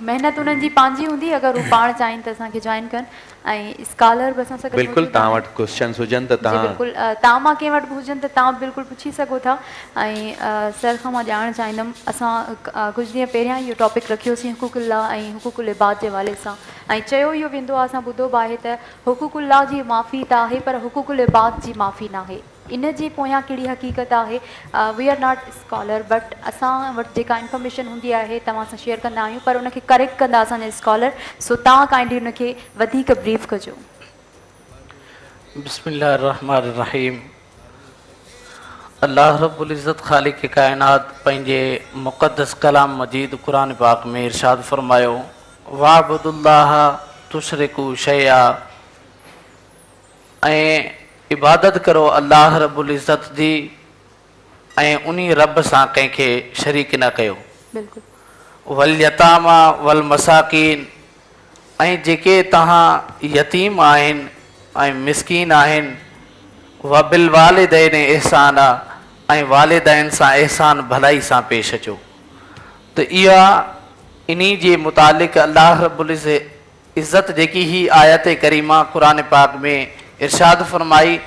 मेहनत उन्हनि जी पंहिंजी हूंदी अगरि हू पाण चाहिनि त असांखे जॉइन कनि ऐं स्कॉलर बि असां सां गॾु बिल्कुलु तव्हां वटि क्वेश्चन्स हुजनि त तव्हां बिल्कुलु तव्हां मां कंहिं वटि बि हुजनि त तव्हां बिल्कुलु पुछी सघो था ऐं सर खां मां ॼाणणु चाहींदमि असां कुझु ॾींहं पहिरियां इहो टॉपिक रखियोसीं हुकूकुल्लाह ऐं हुकूकुल-ए-इबाद जे हवाले सां ऐं चयो इहो वेंदो आहे असां ॿुधो बि आहे त हुकूकुल्लाह जी माफ़ी त आहे पर हुकूकुल-ए-इबाद जी माफ़ी न आहे इन जे पोयां कहिड़ी हक़ीक़त आहे we are not scholar but असां वटि जेका इंफॉर्मेशन हूंदी आहे तव्हां सां शेयर कंदा आहियूं पर उनखे करेक्ट कंदा असांजा स्कॉलर सो तव्हां काइंडली उनखे वधीक ब्रीफ कजो। बिस्मिल्लाहिर्रहमानिर्रहीम। अल्लाह रब्बुल इज़्ज़त ख़ालिक़ कायनात पंहिंजे मुक़द्दस कलाम मजीद क़ुरान पाक में इरशाद फरमायो वाबुदुल्लाह तुशरिकू शैया ऐं इबादत करो अल्लाह रब्बुल इज़्ज़त जी ऐं उन रब सां कंहिंखे शरीक न कयो। वल यतामा वल मसाकीन ऐं जेके तव्हां यतीम आहिनि ऐं मिसकीन आहिनि वबिल वालिदैन एहसान ऐं वालिदैन सां एहसान भलाई सां पेश अचो। त इहा इन्ही जे मुतालिक़ अल्लाह रब्बुल इज़्ज़त जेकी ही आयत करीमा क़ुरान पाक में इरशाद फरमाई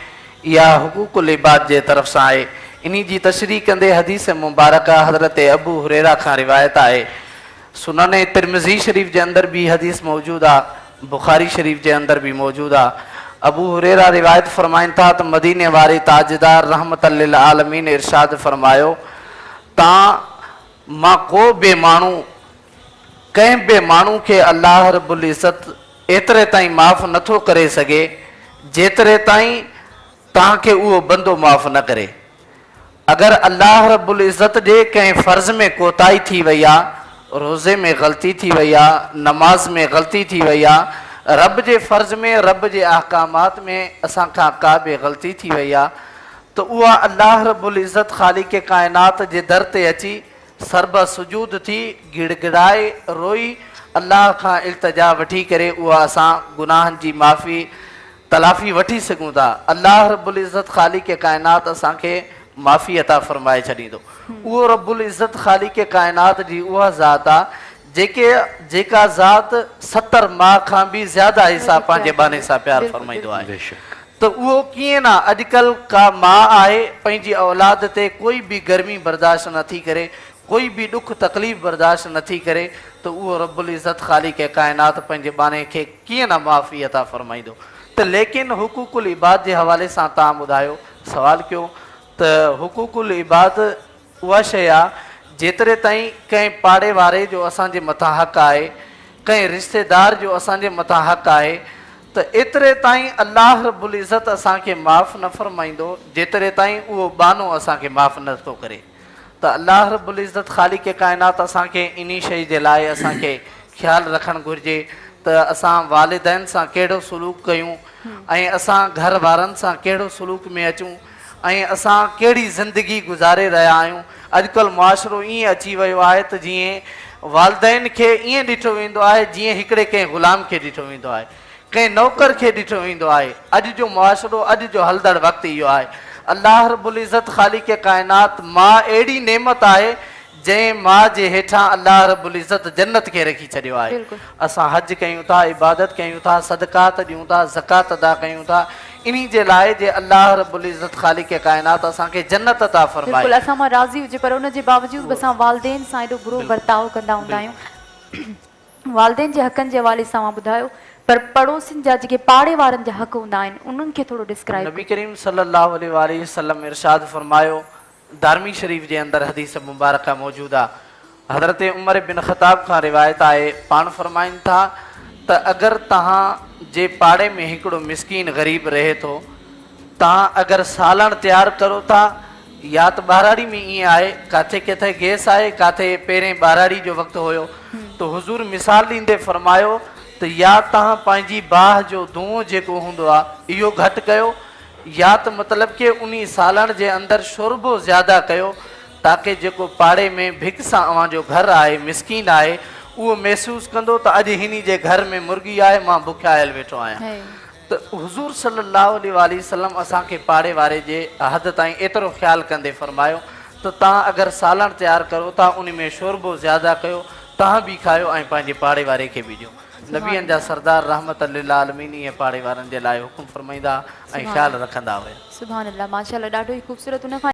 इहा हुकूकुल-ए-इबाद जे तरफ़ सां आहे। इन्ही जी तशरीह कंदे हदीस मुबारक हज़रत अबू हुरैरा खां रिवायत आहे। सुनन तिरमिज़ी शरीफ़ जे अंदर भी हदीस मौजूद आहे, बुखारी शरीफ़ जे अंदर भी मौजूद आहे। अबू हुरैरा रिवायत फरमाइनि था त मदीने वारे ताजदार रहमतल लिल आलमीन इरशाद फरमायो तव्हां मां को बि माण्हू कंहिं बि माण्हू खे अल्लाह रब्बुल इज़्ज़त एतिरे ताईं माफ़ नथो करे सघे जेतिरे ताईं तव्हांखे उहो बंदो माफ़ न करे। अगरि अल्लाह रब्बुल इज़्ज़त जे कंहिं फ़र्ज़ में कोताही थी वई आहे, रोज़े में ग़लती थी वई आहे, नमाज में ग़लती थी वई आहे, रब जे फ़र्ज़ में रब जे अहकामात में असां खां का बि ग़लती थी वई आहे त उहा अल्लाह रब्बुल इज़्ज़त ख़ालिक़ काइनात जे दर ते अची सरब सुजूद थी गिड़गिड़ाए रोई अल्लाह खां इल्तिजा वठी करे उहा असां गुनाहनि जी माफ़ी तलाफ़ी वठी सघूं था। अल्लाह रब्बुल इज़्ज़त ख़ालिक़ काइनात असांखे माफ़ी अता फरमाए छॾींदो। उहो रब्बुल इज़्ज़त ख़ालिक़ काइनात जी उहा ज़ात आहे जेका ज़ात 70 माह खां बि ज़्यादा हिसा पंहिंजे बाने सां प्यार फरमाईंदो आहे। त उहो कीअं न अॼुकल्ह का माउ आहे पंहिंजी औलाद ते कोई बि गर्मी बर्दाश्त नथी करे, कोई बि ॾुख तकलीफ़ बर्दाश्त नथी करे त उहो रब्बुल इज़्ज़त ख़ालिक़ काइनात पंहिंजे बाने खे कीअं न माफ़ी अता फरमाईंदो। त लेकिन हुकूकुल-ए-इबाद जे हवाले सां तव्हां ॿुधायो सवाल कयो त हुकूकुल-ए-इबाद उहा शइ आहे जेतिरे ताईं कंहिं पाड़े वारे जो असांजे मथां हक़ु आहे, कंहिं रिश्तेदार जो असांजे मथां हक़ु आहे त एतिरे ताईं अल्लाह रब्बुल इज़्ज़त असांखे माफ़ न फरमाईंदो जेतिरे ताईं उहो बानो असांखे माफ़ नथो करे। त अल्लाह रब्बुल इज़्ज़त ख़ालिक़ काइनात असांखे इन शइ जे लाइ असांखे ख़्यालु रखणु घुरिजे त असां वालिदैन सां कहिड़ो सलूक कयूं ऐं असां घर वारनि सां कहिड़ो सलूक में अचूं ऐं असां कहिड़ी ज़िंदगी गुज़ारे रहिया आहियूं। अॼुकल्ह मुआशिरो ईअं अची वियो आहे त जीअं वालिदैन खे ईअं ॾिठो वेंदो आहे जीअं हिकिड़े कंहिं ग़ुलाम खे ॾिठो वेंदो आहे, कंहिं नौकर खे ॾिठो वेंदो आहे। अॼु जो मुआशिरो अॼु जो हलंदड़ वक़्तु इहो आहे। अल्लाह रब्बुल इज़्ज़त ख़ालिक़ काइनात मां अहिड़ी नेमत आहे जंहिं मां जे हेठां अल्लाह रब्बुल इज़्ज़त जन्नत खे रखी छॾियो आहे। असां हज कयूं था, इबादत कयूं था, सदकात ॾियूं था, ज़कात अदा कयूं था इन्ही जे लाइ जे अल्लाह रब्बुल इज़्ज़त ख़ालिक़ काइनात असांखे जन्नत अता फरमाए। बिल्कुलु असां मां राज़ी हुजे पर उन जे बावजूदि बि असां वालिदैन सां एॾो बुरो बर्ताव कंदा हूंदा आहियूं। वालिदैन जे हक़नि जे हवाले सां मां ॿुधायो पर पड़ोसियुनि जा जेके पाड़े वारनि जा हक़ हूंदा आहिनि उन्हनि खे थोरो डिस्क्राइब। नबी करीम सल्लल्लाहु अलैहि वसल्लम इरशाद फरमायो दारमी शरीफ़ जे अंदर हदीस मुबारक मौजूद आहे। हज़रत उमर बिन ख़त्ताब खां रिवायत आहे, पाण फरमाइनि था त अगरि तव्हां जे पाड़े में हिकिड़ो मिसकीन ग़रीब रहे थो, तव्हां अगरि सालण तयारु करो था या त ॿाराड़ी में ईअं आहे किथे किथे गैस आहे किथे पहिरें ॿाराड़ी जो वक़्तु हुयो त हुज़ूर मिसाल ॾींदे फरमायो त या तव्हां पंहिंजी बाहि जो धुओं जेको हूंदो आहे इहो घटि कयो या त मतिलबु कि उन सालण जे अंदरि शोरबो ज़्यादा कयो ताकी जेको पाड़े में भिक सां अव्हांजो घरु आहे मिसकीन आहे उहो महसूसु कंदो त अॼु हिन जे घर में मुर्गी आहे, मां बुखियायल वेठो आहियां। त हुज़ूर सल्लल्लाहु अलैहि वसल्लम असांखे पाड़े वारे जे हद ताईं एतिरो ख़्यालु कंदे फरमायो त तव्हां अगरि सालण तयारु करो था उन में शोरबो ज़्यादा कयो तव्हां बि खायो ऐं पंहिंजे पाड़े वारे खे बि ॾियो। नबियनि जा सरदार रहमत लिल आलमीन इहे पाड़े वारनि जे लाइ हुकुम फरमाईंदा ऐं ख़्यालु रखंदा हुया। सुभान अल्लाह, माशाअल्लाह, ॾाढो ई ख़ूबसूरत। उन खां